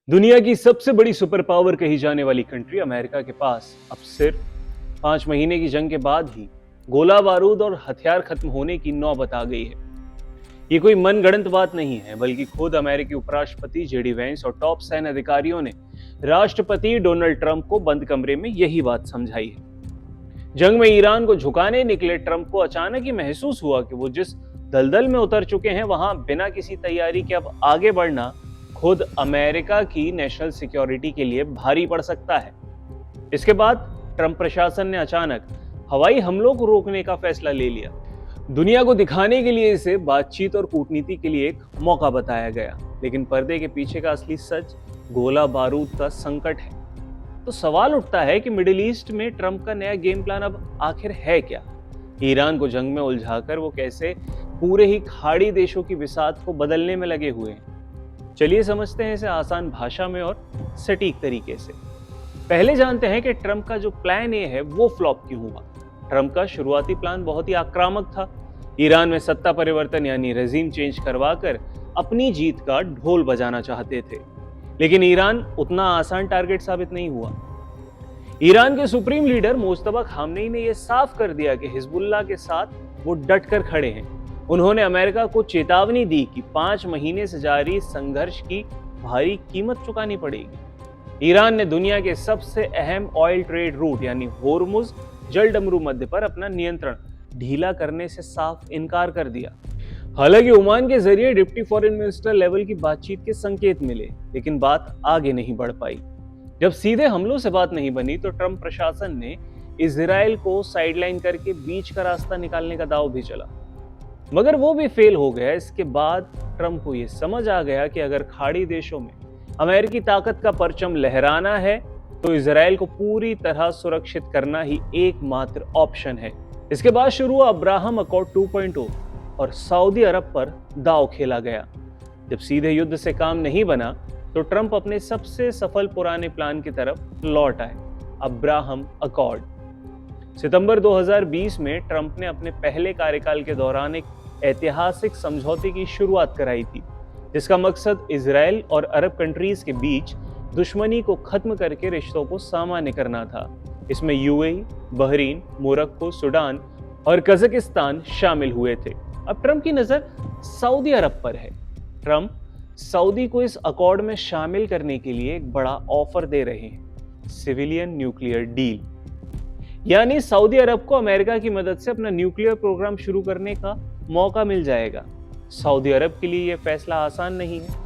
दुनिया की सबसे बड़ी सुपर पावर कही जाने वाली कंट्री अमेरिका के पास अब सिर्फ 5 महीने की जंग के बाद ही गोला बारूद और हथियार खत्म होने की नौबत आ गई है। ये कोई मनगढ़ंत बात नहीं है, बल्कि खुद अमेरिकी उपराष्ट्रपति जेडी वेंस और टॉप सैन्य अधिकारियों ने राष्ट्रपति डोनाल्ड ट्रंप को बंद कमरे में यही बात समझाई है। जंग में ईरान को झुकाने निकले ट्रंप को अचानक ही महसूस हुआ कि वो जिस दलदल में उतर चुके हैं, वहां बिना किसी तैयारी के अब आगे बढ़ना खुद अमेरिका की नेशनल सिक्योरिटी के लिए भारी पड़ सकता है। इसके बाद ट्रंप प्रशासन ने अचानक हवाई हमलों को रोकने का फैसला ले लिया। दुनिया को दिखाने के लिए इसे बातचीत और कूटनीति के लिए एक मौका बताया गया, लेकिन पर्दे के पीछे का असली सच गोला बारूद का संकट है। तो सवाल उठता है कि मिडिल ईस्ट में ट्रंप का नया गेम प्लान अब आखिर है क्या? ईरान को जंग में उलझाकर वो कैसे पूरे ही खाड़ी देशों की बिसात को बदलने में लगे हुए हैं? चलिए समझते हैं इसे आसान भाषा में और सटीक तरीके से। पहले जानते हैं कि ट्रंप का जो प्लान ए है वो फ्लॉप क्यों हुआ। ट्रंप का शुरुआती प्लान बहुत ही आक्रामक था। ईरान में सत्ता परिवर्तन यानी रेजिम चेंज करवाकर अपनी जीत का ढोल बजाना चाहते थे, लेकिन ईरान उतना आसान टारगेट साबित नहीं हुआ। ईरान के सुप्रीम लीडर मोज्तबा खामनेई ने यह साफ कर दिया कि हिजबुल्लाह के साथ वो डटकर खड़े हैं। उन्होंने अमेरिका को चेतावनी दी कि 5 महीने से जारी संघर्ष की भारी कीमत चुकानी पड़ेगी। ईरान ने दुनिया के सबसे अहम ऑयल ट्रेड रूट यानी होर्मुज जलडमरू मध्य पर अपना नियंत्रण ढीला करने से साफ इनकार कर दिया। हालांकि ओमान के जरिए डिप्टी फॉरेन मिनिस्टर लेवल की बातचीत के संकेत मिले, लेकिन बात आगे नहीं बढ़ पाई। जब सीधे हमलों से बात नहीं बनी तो ट्रंप प्रशासन ने इजराइल को साइडलाइन करके बीच का रास्ता निकालने का दांव भी चला, मगर वो भी फेल हो गया। इसके बाद ट्रंप को यह समझ आ गया कि अगर खाड़ी देशों में अमेरिकी ताकत का परचम लहराना है तो इजराइल को पूरी तरह सुरक्षित करना ही एकमात्र ऑप्शन है। इसके बाद शुरू हुआ अब्राहम अकॉर्ड 2.0 और सऊदी अरब पर दांव खेला गया। जब सीधे युद्ध से काम नहीं बना तो ट्रंप अपने सबसे सफल पुराने प्लान की तरफ लौट आए, अब्राहम अकॉर्ड। सितंबर 2020 में ट्रंप ने अपने पहले कार्यकाल के दौरान एक ऐतिहासिक समझौते की शुरुआत कराई थी, जिसका मकसद इजराइल और अरब कंट्रीज के बीच दुश्मनी को खत्म करके रिश्तों को सामान्य करना था। इसमें यूएई, बहरीन, मोरक्को, सूडान और कजाकिस्तान शामिल हुए थे। अब ट्रंप की नजर सऊदी अरब पर है। ट्रंप सऊदी को इस अकॉर्ड में शामिल करने के लिए एक बड़ा ऑफर दे रहे हैं, सिविलियन न्यूक्लियर डील। यानी सऊदी अरब को अमेरिका की मदद से अपना न्यूक्लियर प्रोग्राम शुरू करने का मौका मिल जाएगा। सऊदी अरब के लिए यह फैसला आसान नहीं है।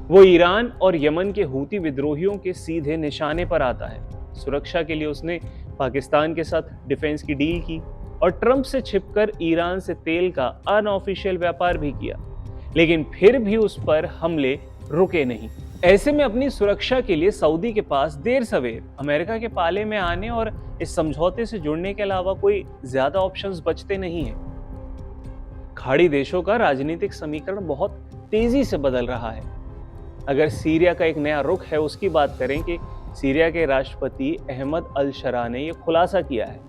वो ईरान और यमन के हूती विद्रोहियों के सीधे निशाने पर आता है। सुरक्षा के लिए उसने पाकिस्तान के साथ डिफेंस की डील की और ट्रंप से छिपकर ईरान से तेल का अनऑफिशियल व्यापार भी किया, लेकिन फिर भी उस पर हमले रुके नहीं। ऐसे में अपनी सुरक्षा के लिए सऊदी के पास देर सवेर अमेरिका के पाले में आने और इस समझौते से जुड़ने के अलावा कोई ज्यादा ऑप्शंस बचते नहीं हैं। खाड़ी देशों का राजनीतिक समीकरण बहुत तेजी से बदल रहा है। अगर सीरिया का एक नया रुख है, उसकी बात करें कि सीरिया के राष्ट्रपति अहमद अल शरा ने यह खुलासा किया है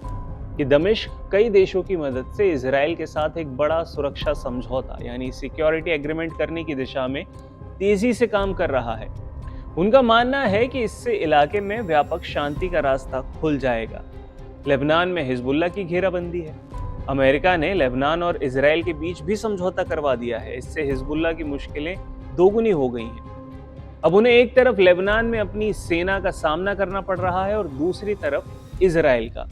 कि दमिश्क कई देशों की मदद से इजराइल के साथ एक बड़ा सुरक्षा समझौता यानी सिक्योरिटी एग्रीमेंट करने की दिशा में तेजी से काम कर रहा है। उनका मानना है कि इससे इलाके में व्यापक शांति का रास्ता खुल जाएगा। लेबनान में हिजबुल्लाह की घेराबंदी है। अमेरिका ने लेबनान और इजराइल के बीच भी समझौता करवा दिया है। इससे हिजबुल्लाह की मुश्किलें दोगुनी हो गई हैं। अब उन्हें एक तरफ लेबनान में अपनी सेना का सामना करना पड़ रहा है और दूसरी तरफ इजराइल का।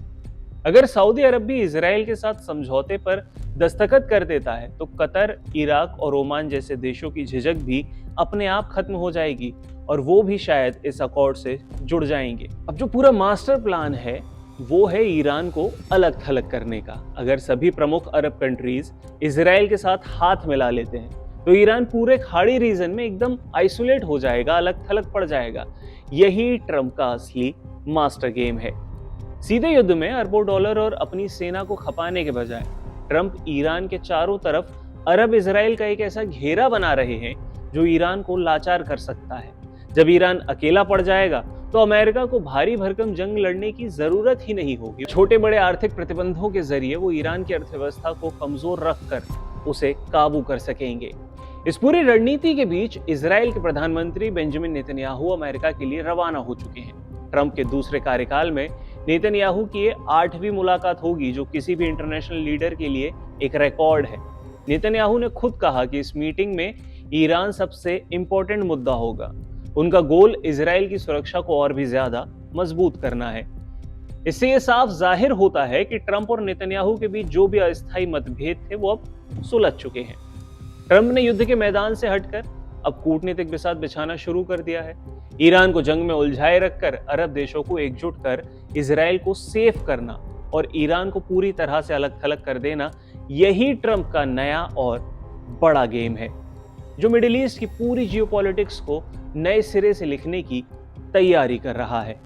अगर सऊदी अरब भी इजराइल के साथ समझौते पर दस्तखत कर देता है तो कतर, इराक और ओमान जैसे देशों की झिझक भी अपने आप खत्म हो जाएगी और वो भी शायद इस अकॉर्ड से जुड़ जाएंगे। अब जो पूरा मास्टर प्लान है वो है ईरान को अलग थलग करने का। अगर सभी प्रमुख अरब कंट्रीज इजराइल के साथ हाथ मिला लेते हैं तो ईरान पूरे खाड़ी रीजन में एकदम आइसोलेट हो जाएगा, अलग थलग पड़ जाएगा। यही ट्रंप का असली मास्टर गेम है। सीधे युद्ध में अरबों डॉलर और अपनी सेना को खपाने के बजाय ट्रंप ईरान के चारों तरफ अरब इजराइल का एक ऐसा घेरा बना रहे हैं जो ईरान को लाचार कर सकता है। जब ईरान अकेला पड़ जाएगा तो अमेरिका को भारी भरकम जंग लड़ने की जरूरत ही नहीं होगी। छोटे बड़े आर्थिक प्रतिबंधों के जरिए वो ईरान की अर्थव्यवस्था को कमजोर रखकर उसे काबू कर सकेंगे। इस पूरी रणनीति के बीच इजराइल के प्रधानमंत्री बेंजामिन नेतन्याहू अमेरिका के लिए रवाना हो चुके हैं। ट्रंप के दूसरे कार्यकाल में नेतन्याहू की ये 8वीं मुलाकात होगी, जो किसी भी इंटरनेशनल लीडर के लिए एक रिकॉर्ड है। नेतन्याहू ने खुद कहा कि इस मीटिंग में ईरान सबसे इंपॉर्टेंट मुद्दा होगा। उनका गोल इजराइल की सुरक्षा को और भी ज्यादा मजबूत करना है। इससे यह साफ जाहिर होता है कि ट्रंप और नेतन्याहू के बीच जो भी अस्थायी मतभेद थे वो अब सुलझ चुके हैं। ट्रंप ने युद्ध के मैदान से हटकर अब कूटनीतिक बिसात बिछाना शुरू कर दिया है। ईरान को जंग में उलझाए रखकर अरब देशों को एकजुट कर इजराइल को सेफ करना और ईरान को पूरी तरह से अलग थलग कर देना, यही ट्रंप का नया और बड़ा गेम है, जो मिडिल ईस्ट की पूरी जियोपॉलिटिक्स को नए सिरे से लिखने की तैयारी कर रहा है।